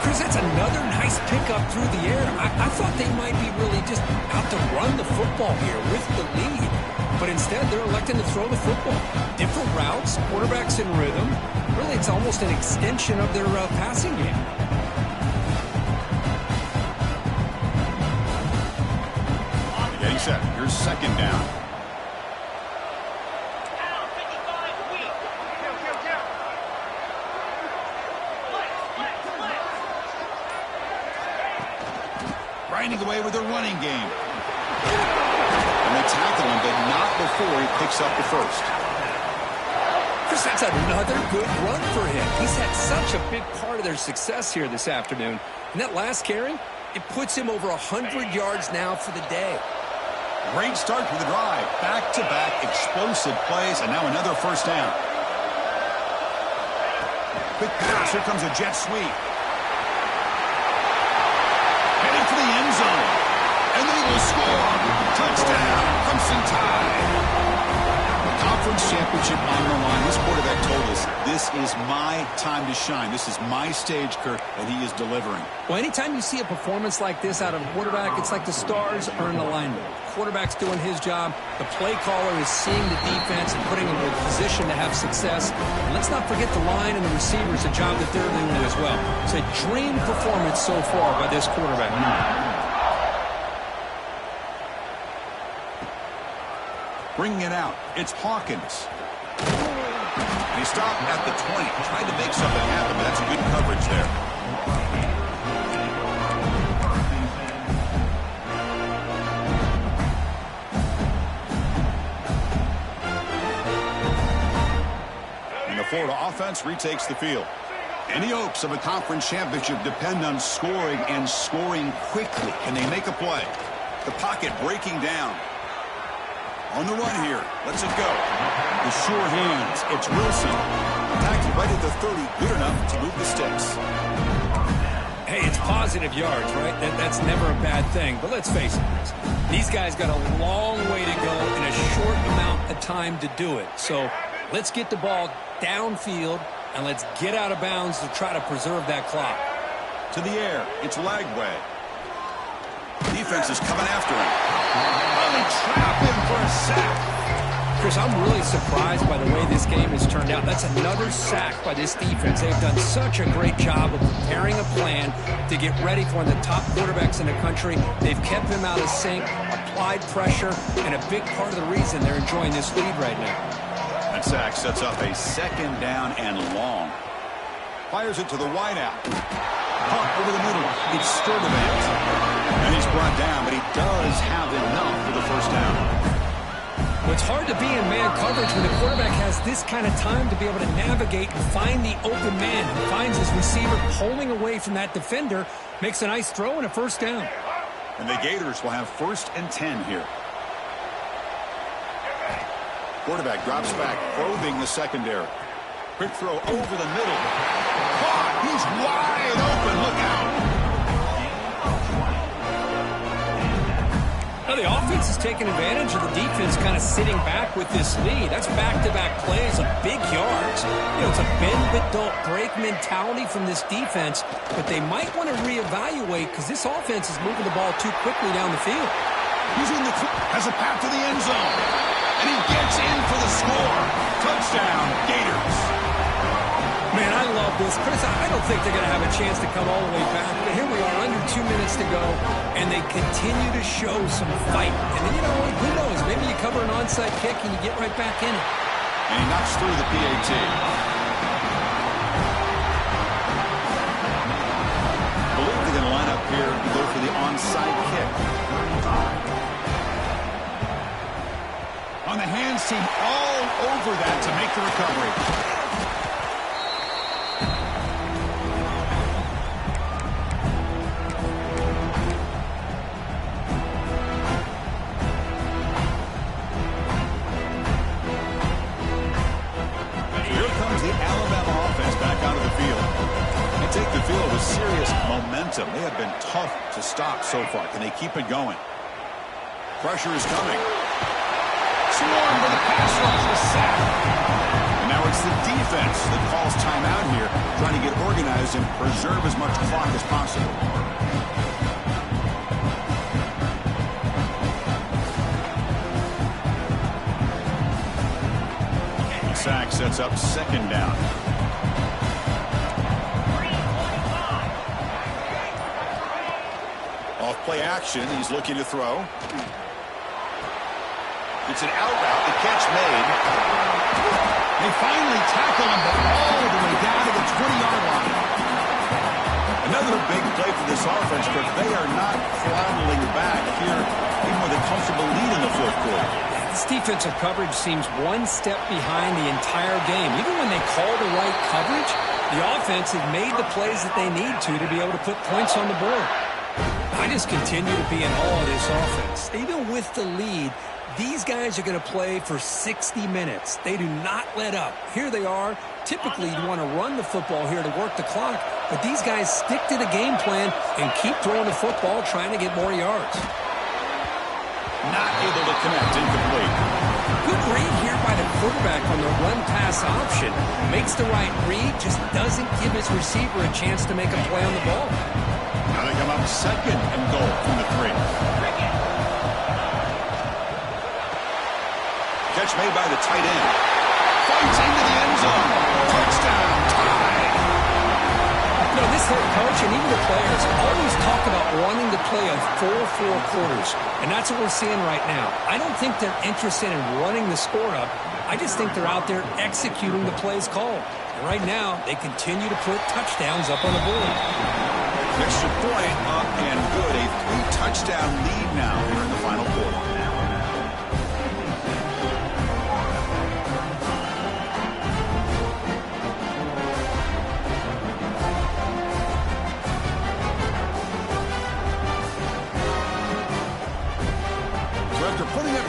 Chris, that's another nice pickup through the air. I thought they might be really just out to run the football here with the lead. But instead, they're electing to throw the football. Different routes, quarterbacks in rhythm. Really, it's almost an extension of their passing game. Getting set. Here's second down. Grinding away with their running game. And they tackle him, but not before he picks up the first. Chris, that's another good run for him. He's had such a big part of their success here this afternoon. And that last carry, it puts him over 100 yards now for the day. Great start to the drive. Back-to-back explosive plays, and now another first down. Quick pass. Here comes a jet sweep. Heading for the end zone. And they will score. Touchdown. Crimson Tide. Conference championship on the line. This quarterback told us, this is my time to shine. This is my stage, Kirk, and he is delivering. Well, anytime you see a performance like this out of a quarterback, it's like the stars are in alignment. Quarterback's doing his job. The play caller is seeing the defense and putting them in a position to have success. And let's not forget the line and the receivers, a job that they're doing as well. It's a dream performance so far by this quarterback. Bringing it out, it's Hawkins. And he stopped at the 20, tried to make something happen, but that's good coverage there. defense retakes the field. Any hopes of a conference championship depend on scoring and scoring quickly. Can they make a play? The pocket breaking down. On the run here. Lets it go. The sure hands. It's Wilson. Tagged right at the 30. Good enough to move the sticks. Hey, it's positive yards, right? That's never a bad thing. But let's face it, these guys got a long way to go in a short amount of time to do it. So let's get the ball downfield, and let's get out of bounds to try to preserve that clock. To the air. It's Lagway. Defense is coming after him. Finally trap him for a sack. Chris, I'm really surprised by the way this game has turned out. That's another sack by this defense. They've done such a great job of preparing a plan to get ready for one of the top quarterbacks in the country. They've kept him out of sync, applied pressure, and a big part of the reason they're enjoying this lead right now. That sack sets up a second down and long. Fires it to the wideout. Pump over the middle. It's Sturdivant. And he's brought down, but he does have enough for the first down. Well, it's hard to be in man coverage when the quarterback has this kind of time to be able to navigate and find the open man. He finds his receiver pulling away from that defender, makes a nice throw and a first down. And the Gators will have 1st and 10 here. Quarterback drops back, probing the secondary. Quick throw over the middle. Caught! He's wide open. Look out! Now the offense is taking advantage of the defense kind of sitting back with this lead. That's back-to-back plays of big yards. You know, it's a bend but don't break mentality from this defense, but they might want to reevaluate because this offense is moving the ball too quickly down the field. He's in the has a path to the end zone. And he gets in for the score. Touchdown, Gators. Man, I love this. Chris, I don't think they're going to have a chance to come all the way back. But here we are, under 2 minutes to go, and they continue to show some fight. And then, you know, who knows? Maybe you cover an onside kick and you get right back in it. And he knocks through the PAT. I believe they're going to line up here and go for the onside kick. On the hands team, all over that to make the recovery. Serious momentum. They have been tough to stop so far. Can they keep it going? Pressure is coming. Swarm for the pass rush, a sack. And now it's the defense that calls timeout here, trying to get organized and preserve as much clock as possible. The sack sets up second down. Play action. He's looking to throw. It's an out route. The catch made. They finally tackle him all the way down to the 20-yard line. Another big play for this offense, but they are not throttling back here, even with a comfortable lead in the fourth quarter. This defensive coverage seems one step behind the entire game. Even when they call the right coverage, the offense has made the plays that they need to be able to put points on the board. I just continue to be in awe of this offense. Even with the lead, these guys are going to play for 60 minutes. They do not let up. Here they are. Typically, you want to run the football here to work the clock, but these guys stick to the game plan and keep throwing the football, trying to get more yards. Not able to connect, incomplete. Good read here by the quarterback on the run-pass option. Makes the right read, just doesn't give his receiver a chance to make a play on the ball. Now they come up second and goal from the 3. Catch made by the tight end. Fights into the end zone. Touchdown. Tie. You know, this head coach and even the players always talk about wanting to play a full 4 quarters. And that's what we're seeing right now. I don't think they're interested in running the score up. I just think they're out there executing the plays called. And right now, they continue to put touchdowns up on the board. Extra point up and good. A 3-touchdown lead now here in the final quarter.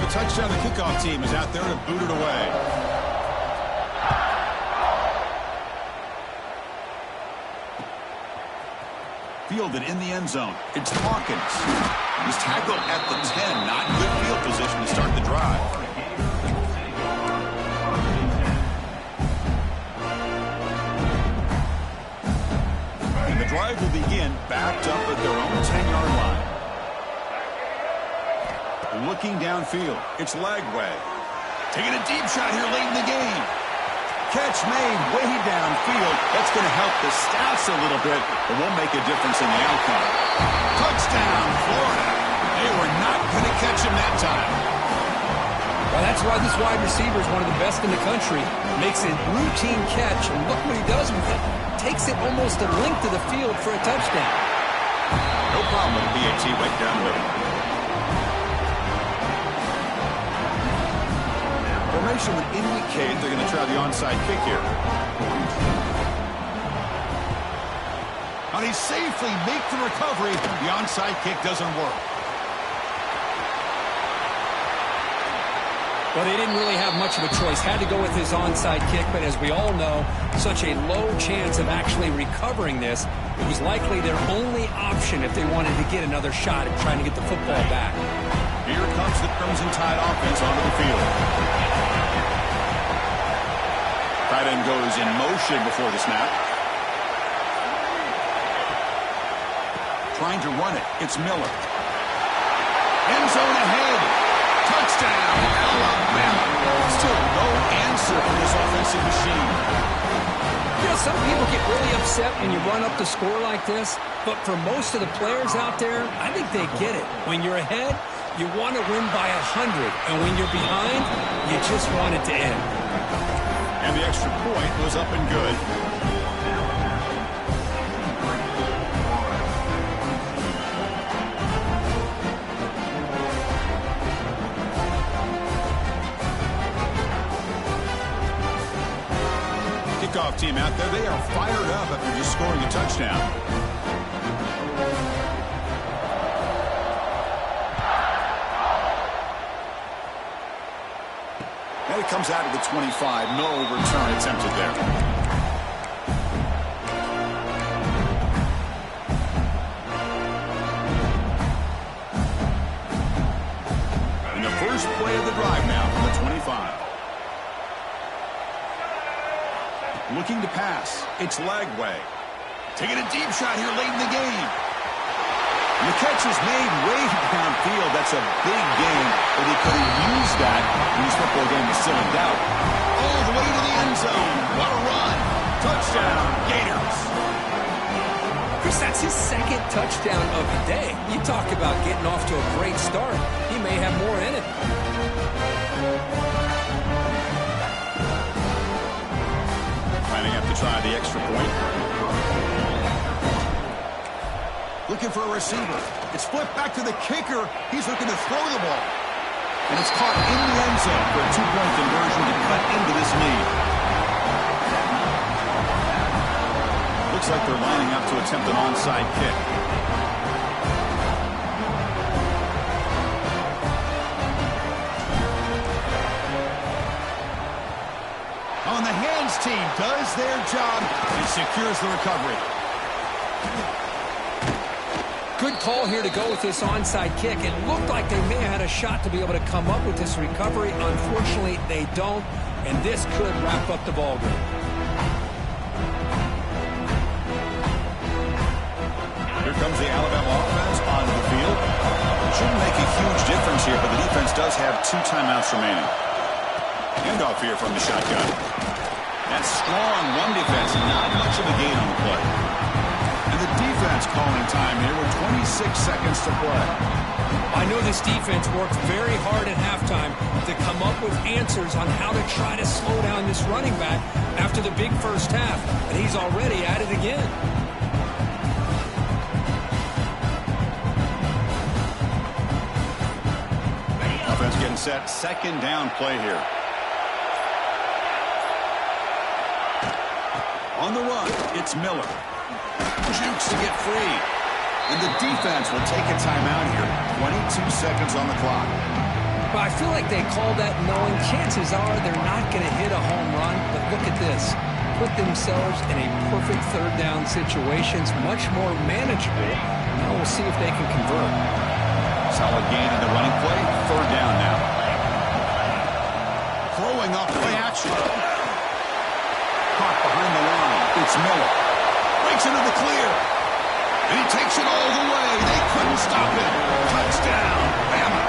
touchdown. The kickoff team is out there to boot it away. Fielded in the end zone. It's Hawkins. He's tackled at the 10. Not good field position to start the drive. And the drive will begin backed up at their own 10-yard line. Looking downfield. It's Lagway. Taking a deep shot here late in the game. Catch made way downfield. That's going to help the stats a little bit, but won't make a difference in the outcome. Touchdown, Florida. They were not going to catch him that time. Well, that's why this wide receiver is one of the best in the country. Makes a routine catch, and look what he does with it. Takes it almost a length of the field for a touchdown. No problem with the PAT right down the middle. Formation would indicate they're going to try the onside kick here. And he safely makes the recovery. The onside kick doesn't work. Well, they didn't really have much of a choice. Had to go with his onside kick, but as we all know, such a low chance of actually recovering this. It was likely their only option if they wanted to get another shot at trying to get the football back. Here comes the Crimson Tide offense onto the field. Tight end goes in motion before the snap. Trying to run it. It's Miller. End zone ahead. Touchdown, Alabama. Still no answer for this offensive machine. You know, some people get really upset when you run up the score like this, but for most of the players out there, I think they get it. When you're ahead, you want to win by 100, and when you're behind, you just want it to end. And the extra point was up and good. Kickoff team out there, they are fired up after just scoring a touchdown. And it comes out of the 25. No return attempted there. And the first play of the drive now from the 25. Looking to pass. It's Lagway. Taking a deep shot here late in the game. And the catch is made way downfield. That's a big gain, but he could have used that when his football game is still in doubt. All the way to the end zone. What a run. Touchdown, Gators. Chris, that's his second touchdown of the day. You talk about getting off to a great start. He may have more in it. Planning up to try the extra point. Looking for a receiver. It's flipped back to the kicker. He's looking to throw the ball. And it's caught in the end zone for a two-point conversion to cut into this lead. Looks like they're lining up to attempt an onside kick. On the hands team does their job and secures the recovery. Good call here to go with this onside kick. It looked like they may have had a shot to be able to come up with this recovery. Unfortunately, they don't, and this could wrap up the ball game. Here comes the Alabama offense onto the field. Shouldn't make a huge difference here, but the defense does have 2 timeouts remaining. Handoff here from the shotgun. That's strong run defense, not much of a gain on the play. And the defense calling time here with 26 seconds to play. I know this defense worked very hard at halftime to come up with answers on how to try to slow down this running back after the big first half, and he's already at it again. Offense getting set, second down play here. On the run, it's Miller. Jukes to get free. And the defense will take a timeout here. 22 seconds on the clock. Well, I feel like they call that knowing chances are they're not going to hit a home run. But look at this. Put themselves in a perfect third down situation. It's much more manageable. Now we'll see if they can convert. Solid gain in the running play. Third down now. Throwing off play action. Caught behind the line. It's Miller. Breaks into the clear. And he takes it all the way. They couldn't stop it. Touchdown, Bama.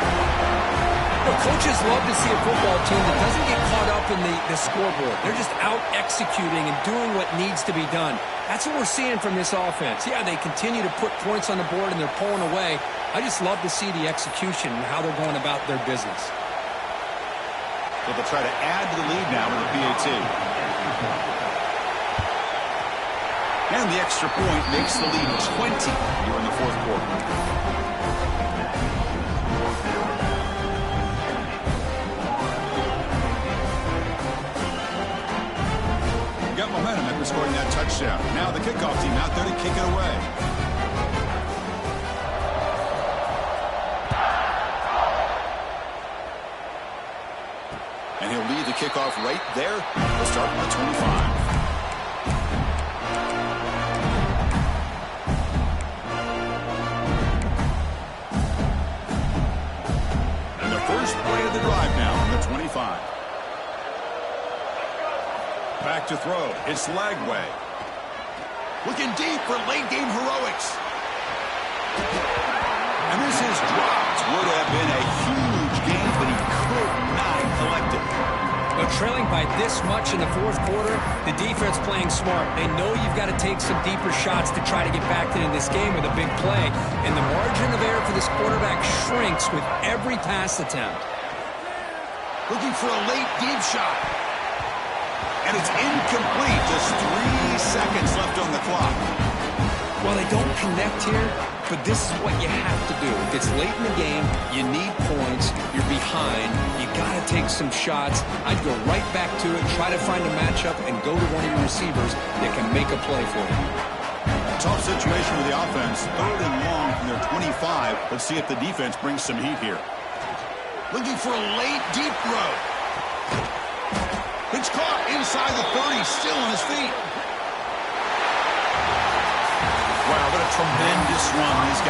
Well, coaches love to see a football team that doesn't get caught up in the scoreboard. They're just out executing and doing what needs to be done. That's what we're seeing from this offense. Yeah, they continue to put points on the board and they're pulling away. I just love to see the execution and how they're going about their business. So they'll try to add to the lead now with the PAT. And the extra point makes the lead 20 here in the fourth quarter. Got momentum after scoring that touchdown. Now the kickoff team out there to kick it away. And he'll lead the kickoff right there. We'll start with the 25. And the first play of the drive now on the 25. Back to throw. It's Lagway. Looking deep for late-game heroics. And this is dropped. Would have been a huge gain, but he could not collect it. But trailing by this much in the fourth quarter, the defense playing smart. They know you've got to take some deeper shots to try to get back in this game with a big play. And the margin of error for this quarterback shrinks with every pass attempt. Looking for a late deep shot. And it's incomplete. Just 3 seconds left on the clock. Well, they don't connect here, but this is what you have to do. If it's late in the game, you need points, you're behind, you got to take some shots. I'd go right back to it, try to find a matchup, and go to one of your receivers that can make a play for you. Tough situation with the offense. Third and long from their 25. Let's see if the defense brings some heat here. Looking for a late deep throw. It's caught inside the 30, still on his feet. Wow, what a tremendous run these guys.